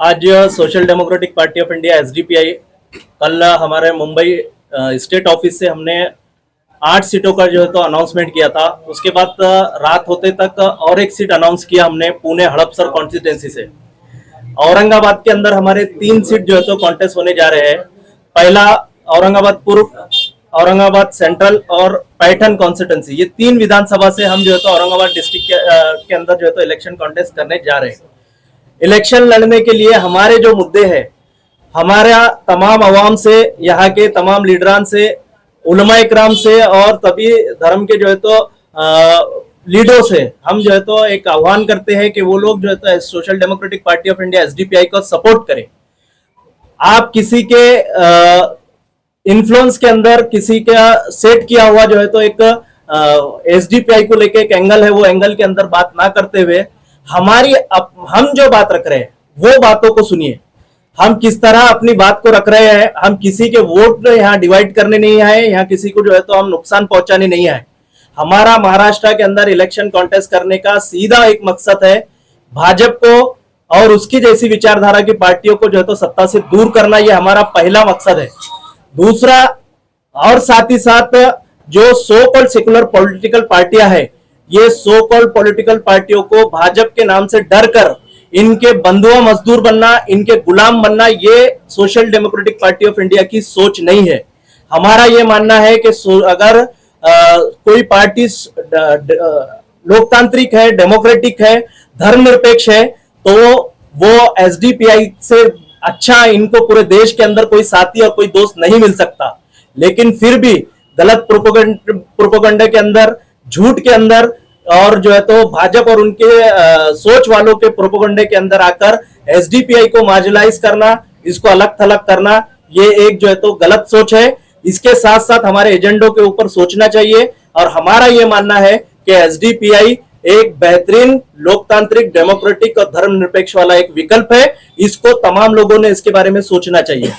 आज social democratic party of India SDPI कल हमारे मुंबई स्टेट ऑफिस से हमने 8 सीटों का जो है तो अनाउंसमेंट किया था। उसके बाद रात होते तक और एक सीट अनाउंस किया हमने पुणे हड़पसर कॉन्स्टिट्यूंसी से। औरंगाबाद के अंदर हमारे 3 सीट जो है तो कॉन्टेस्ट होने जा रहे हैं। पहला औरंगाबाद पूर्व, औरंगाबाद सेंट्रल और पैठन कॉन्स्टिट्यूंसी, ये 3 विधानसभा से हम जो है तो औरंगाबाद डिस्ट्रिक्ट के अंदर जो है तो इलेक्शन कॉन्टेस्ट करने जा रहे हैं। इलेक्शन लड़ने के लिए हमारे जो मुद्दे हैं, हमारा तमाम अवाम से, यहाँ के तमाम लीडरान से, उलमा इकराम से और तभी धर्म के जो है तो लीडरों से हम जो है तो एक आह्वान करते हैं कि वो लोग जो है तो social democratic party of India SDPI को सपोर्ट करें। आप किसी के इन्फ्लुएंस के अंदर किसी का सेट किया हुआ जो है तो एक एसडीपीआई को लेके एक एंगल है, वो एंगल के अंदर बात ना करते हुए हम जो बात रख रहे हैं वो बातों को सुनिए। हम किस तरह अपनी बात को रख रहे हैं, हम किसी के वोट यहाँ डिवाइड करने नहीं आए, यहाँ किसी को जो है तो हम नुकसान पहुंचाने नहीं आए। हमारा महाराष्ट्र के अंदर इलेक्शन कॉन्टेस्ट करने का सीधा एक मकसद है, भाजपा को और उसकी जैसी विचारधारा की पार्टियों को जो है तो सत्ता से दूर करना, ये हमारा पहला मकसद है। दूसरा, और साथ ही साथ जो सो कॉल्ड सेकुलर पॉलिटिकल पार्टियां हैं, ये सो कॉल्ड पॉलिटिकल पार्टियों को भाजपा के नाम से डर कर इनके बंधुआ मजदूर बनना, इनके गुलाम बनना, ये social democratic party of India की सोच नहीं है। हमारा ये मानना है कि अगर कोई पार्टी लोकतांत्रिक है, डेमोक्रेटिक है, धर्मनिरपेक्ष है, तो वो एसडीपीआई से अच्छा इनको पूरे देश के अंदर कोई साथी और कोई दोस्त नहीं मिल सकता। लेकिन फिर भी गलत प्रोपोगंडा के अंदर, झूठ के अंदर और जो है तो भाजपा और उनके सोच वालों के प्रोपोगंडे के अंदर आकर एसडीपीआई को मार्जिनलाइज करना, इसको अलग थलग करना, ये एक जो है तो गलत सोच है। इसके साथ साथ हमारे एजेंडों के ऊपर सोचना चाहिए और हमारा ये मानना है कि एसडीपीआई एक बेहतरीन लोकतांत्रिक, डेमोक्रेटिक और धर्मनिरपेक्ष वाला एक विकल्प है। इसको तमाम लोगों ने इसके बारे में सोचना चाहिए।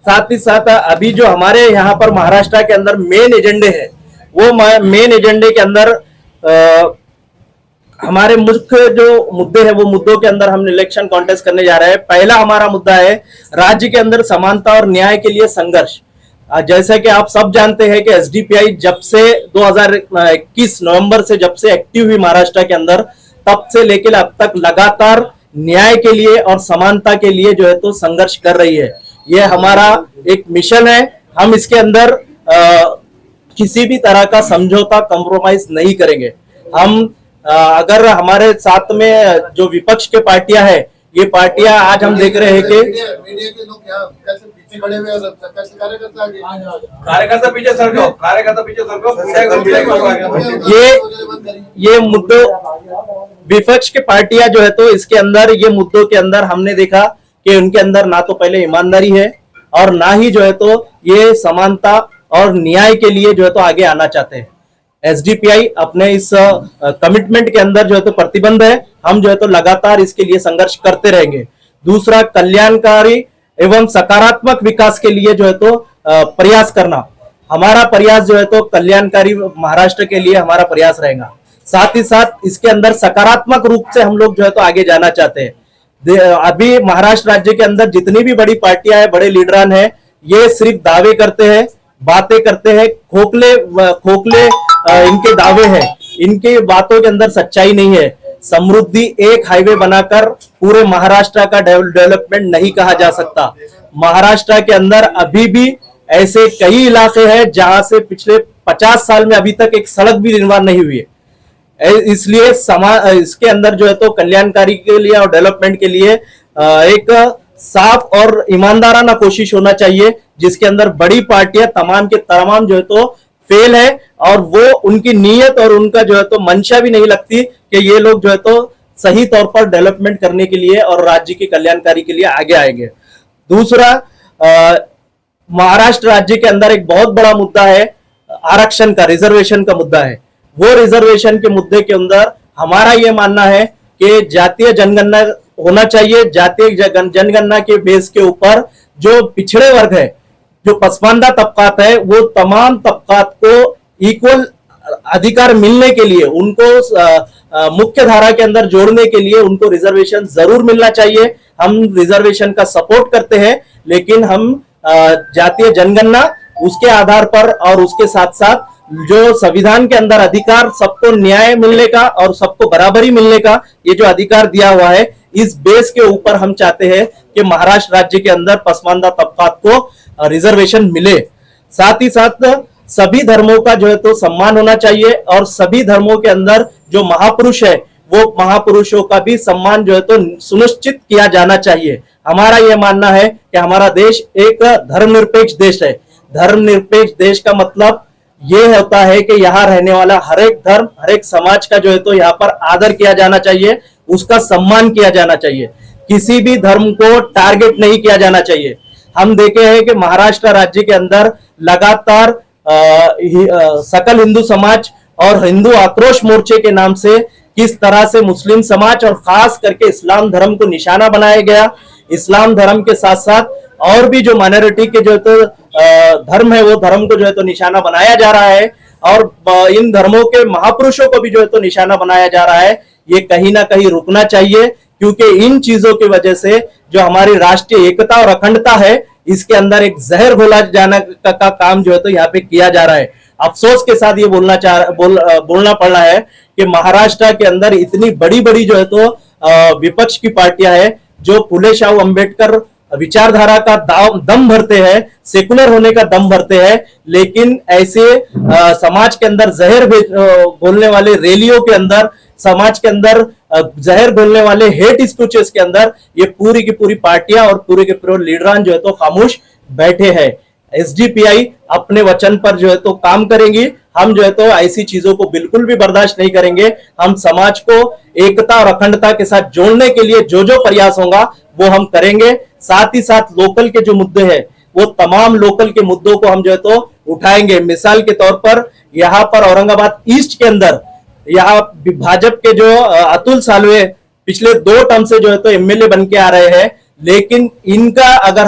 साथ ही साथ अभी जो हमारे यहाँ पर महाराष्ट्र के अंदर मेन एजेंडे हैं, वो मेन एजेंडे के अंदर हमारे मुख्य जो मुद्दे हैं, वो मुद्दों के अंदर हम इलेक्शन कॉन्टेस्ट करने जा रहे हैं। पहला हमारा मुद्दा है राज्य के अंदर समानता और न्याय के लिए संघर्ष। जैसे कि आप सब जानते हैं कि एसडीपीआई जब से 2021 नवंबर से जब से एक्टिव हुई महाराष्ट्र के अंदर, तब से लेकर अब तक लगातार न्याय के लिए और समानता के लिए जो है तो संघर्ष कर रही है। ये हमारा एक मिशन है। हम इसके अंदर किसी भी तरह का समझौता, कॉम्प्रोमाइज नहीं करेंगे। हम अगर हमारे साथ में जो विपक्ष के पार्टियां हैं, ये पार्टियां आज हम देख रहे हैं कि मीडिया के लोग यहाँ कैसे पीछे खड़े हुए और कैसे कार्यकर्ता आगे पीछे सरको ये मुद्दों, विपक्ष के पार्टियां जो है तो इसके अंदर, ये मुद्दों के अंदर हमने देखा कि उनके अंदर ना तो पहले ईमानदारी है और ना ही जो है तो ये समानता और न्याय के लिए जो है तो आगे आना चाहते हैं। एसडीपीआई अपने इस कमिटमेंट के अंदर जो है तो प्रतिबद्ध है। हम जो है तो लगातार इसके लिए संघर्ष करते रहेंगे। दूसरा, कल्याणकारी एवं सकारात्मक विकास के लिए जो है तो प्रयास करना। हमारा प्रयास जो है तो कल्याणकारी महाराष्ट्र के लिए हमारा प्रयास रहेगा। साथ ही साथ इसके अंदर सकारात्मक रूप से हम लोग जो है तो आगे जाना चाहते हैं। अभी महाराष्ट्र राज्य के अंदर जितनी भी बड़ी पार्टियां हैं, बड़े लीडरान हैं, ये सिर्फ दावे करते हैं, बातें करते हैं, खोखले इनके दावे हैं, इनके बातों के अंदर सच्चाई नहीं है। समृद्धि एक हाईवे बनाकर पूरे महाराष्ट्र का डेवलपमेंट नहीं कहा जा सकता। महाराष्ट्र के अंदर अभी भी ऐसे कई इलाके हैं जहां से पिछले 50 साल में अभी तक एक सड़क भी निर्माण नहीं हुई है। इसलिए इसके अंदर जो है तो कल्याणकारी के लिए और डेवलपमेंट के लिए एक साफ और ईमानदाराना कोशिश होना चाहिए, जिसके अंदर बड़ी पार्टियां तमाम के तमाम जो है तो फेल है और वो उनकी नीयत और उनका जो है तो मंशा भी नहीं लगती कि ये लोग जो है तो सही तौर पर डेवलपमेंट करने के लिए और राज्य की कल्याणकारी के लिए आगे आएंगे। दूसरा, महाराष्ट्र राज्य के अंदर एक बहुत बड़ा मुद्दा है आरक्षण का, रिजर्वेशन का मुद्दा है। वो रिजर्वेशन के मुद्दे के अंदर हमारा ये मानना है कि जातीय जनगणना होना चाहिए। जातीय जनगणना के बेस के ऊपर जो पिछड़े वर्ग है, जो पसमानदा तबकात है, वो तमाम तबकात को इक्वल अधिकार मिलने के लिए, उनको मुख्य धारा के अंदर जोड़ने के लिए उनको रिजर्वेशन जरूर मिलना चाहिए। हम रिजर्वेशन का सपोर्ट करते हैं, लेकिन हम जातीय जनगणना उसके आधार पर और उसके साथ साथ जो संविधान के अंदर अधिकार सबको न्याय मिलने का और सबको बराबरी मिलने का ये जो अधिकार दिया हुआ है, इस बेस के ऊपर हम चाहते हैं कि महाराष्ट्र राज्य के अंदर पसमानदा तबकात को रिजर्वेशन मिले। साथ ही साथ सभी धर्मों का जो है तो सम्मान होना चाहिए और सभी धर्मों के अंदर जो महापुरुष है वो महापुरुषों का भी सम्मान जो है तो सुनिश्चित किया जाना चाहिए। हमारा यह मानना है कि हमारा देश एक धर्मनिरपेक्ष देश है। धर्मनिरपेक्ष देश का मतलब यह होता है कि यहाँ रहने वाला हर एक धर्म, हर एक समाज का जो है तो यहाँ पर आदर किया जाना चाहिए, उसका सम्मान किया जाना चाहिए, किसी भी धर्म को टारगेट नहीं किया जाना चाहिए। हम देखे हैं कि महाराष्ट्र राज्य के अंदर लगातार सकल हिंदू समाज और हिंदू आक्रोश मोर्चे के नाम से किस तरह से मुस्लिम समाज और खास करके इस्लाम धर्म को निशाना बनाया गया। इस्लाम धर्म के साथ साथ और भी जो माइनॉरिटी के जो तो धर्म है वो धर्म को जो है तो निशाना बनाया जा रहा है और इन धर्मों के महापुरुषों को भी जो है तो निशाना बनाया जा रहा है। ये कहीं ना कहीं रुकना चाहिए, क्योंकि इन चीजों की वजह से जो हमारी राष्ट्रीय एकता और अखंडता है इसके अंदर एक जहर घोला जाना का काम जो है तो यहाँ पे किया जा रहा है। अफसोस के साथ ये बोलना पड़ रहा है कि महाराष्ट्र के अंदर इतनी बड़ी बड़ी जो है तो विपक्ष की पार्टियां हैं जो फुले शाहू अंबेडकर विचारधारा का दम भरते हैं, सेकुलर होने का दम भरते हैं, लेकिन ऐसे समाज के अंदर जहर बोलने वाले रैलियों के अंदर, समाज के अंदर जहर बोलने वाले हेट स्पीचेस के अंदर ये पूरी की पूरी पार्टियां और पूरे के पूरे लीडरान जो है तो खामोश बैठे हैं। एसडीपीआई अपने वचन पर जो है तो काम करेंगी। हम जो है तो ऐसी चीजों को बिल्कुल भी बर्दाश्त नहीं करेंगे। हम समाज को एकता और अखंडता के साथ जोड़ने के लिए जो जो प्रयास होगा वो हम करेंगे। साथ ही साथ लोकल के जो मुद्दे हैं वो तमाम लोकल के मुद्दों को हम जो है तो उठाएंगे। मिसाल के तौर पर यहाँ पर औरंगाबाद ईस्ट के अंदर यहाँ भाजपा के जो अतुल सालवे पिछले 2 टर्म से जो है तो एमएलए बन के आ रहे हैं, लेकिन इनका अगर